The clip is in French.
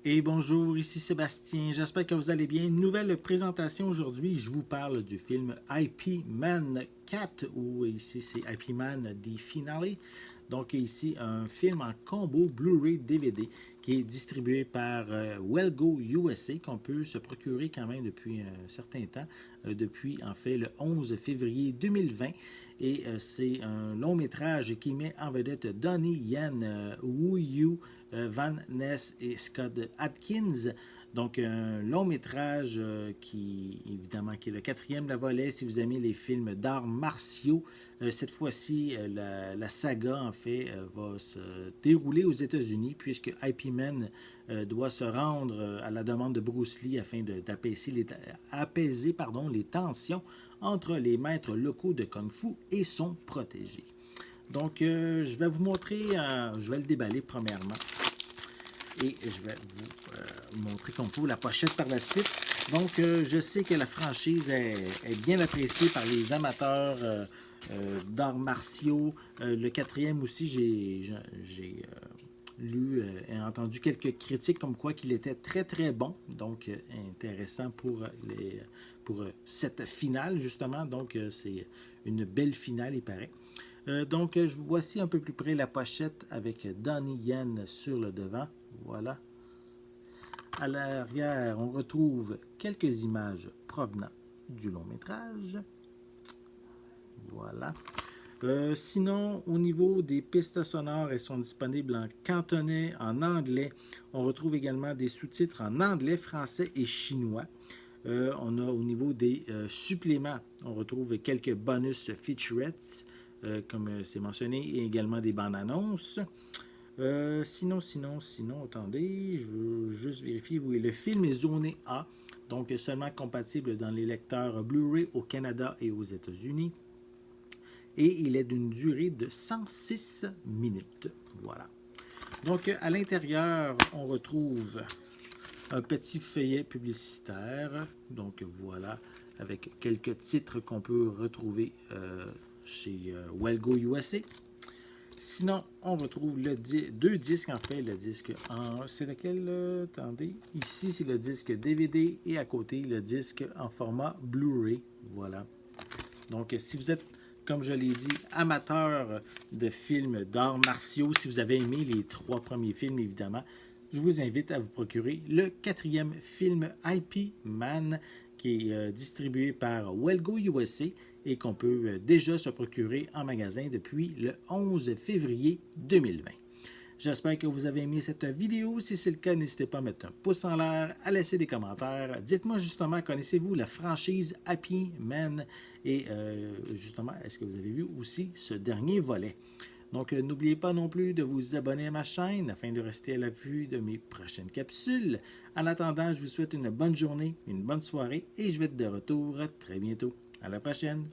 Et bonjour, ici Sébastien, j'espère que vous allez bien. Nouvelle présentation aujourd'hui, je vous parle du film IP Man 4, ou ici c'est IP Man The Finale. Donc ici un film en combo Blu-ray DVD qui est distribué par Wellgo USA, qu'on peut se procurer quand même depuis un certain temps, depuis en fait le 11 février 2020. Et c'est un long métrage qui met en vedette Donnie Yen, Wu Yu, Van Ness et Scott Atkins. Donc, un long métrage qui, évidemment, qui est le quatrième de volet. Si vous aimez les films d'arts martiaux, cette fois-ci, la saga, en fait, va se dérouler aux États-Unis, puisque IP Man doit se rendre à la demande de Bruce Lee afin d'apaiser les tensions entre les maîtres locaux de Kung Fu et son protégé. Donc, je vais vous montrer, je vais le déballer premièrement. Et je vais vous montrer comme il faut la pochette par la suite. Donc, je sais que la franchise est bien appréciée par les amateurs d'arts martiaux. Le quatrième aussi, j'ai lu et entendu quelques critiques comme quoi qu'il était très très bon. Donc, intéressant pour cette finale, justement. Donc, c'est une belle finale, il paraît. Donc, voici un peu plus près la pochette avec Donnie Yen sur le devant. Voilà. À l'arrière, on retrouve quelques images provenant du long métrage. Voilà. Sinon, au niveau des pistes sonores, elles sont disponibles en cantonais, en anglais. On retrouve également des sous-titres en anglais, français et chinois. On a au niveau des suppléments, on retrouve quelques bonus featurettes, comme c'est mentionné, et également des bandes annonces. Sinon, attendez, je veux juste vérifier. Oui, le film est zoné A, donc seulement compatible dans les lecteurs Blu-ray au Canada et aux États-Unis. Et il est d'une durée de 106 minutes. Voilà. Donc, à l'intérieur, on retrouve un petit feuillet publicitaire. Donc, voilà, avec quelques titres qu'on peut retrouver chez Wellgo USA. Sinon, on retrouve deux disques, en fait. Le disque en... C'est lequel? Attendez. Ici, c'est le disque DVD et à côté, le disque en format Blu-ray. Voilà. Donc, si vous êtes, comme je l'ai dit, amateur de films d'arts martiaux, si vous avez aimé les trois premiers films, évidemment, je vous invite à vous procurer le quatrième film IP Man qui est distribué par Wellgo USA et qu'on peut déjà se procurer en magasin depuis le 11 février 2020. J'espère que vous avez aimé cette vidéo. Si c'est le cas, n'hésitez pas à mettre un pouce en l'air, à laisser des commentaires. Dites-moi justement, connaissez-vous la franchise Happy Man? Et justement, est-ce que vous avez vu aussi ce dernier volet? Donc, n'oubliez pas non plus de vous abonner à ma chaîne afin de rester à l'affût de mes prochaines capsules. En attendant, je vous souhaite une bonne journée, une bonne soirée et je vais être de retour très bientôt. À la prochaine!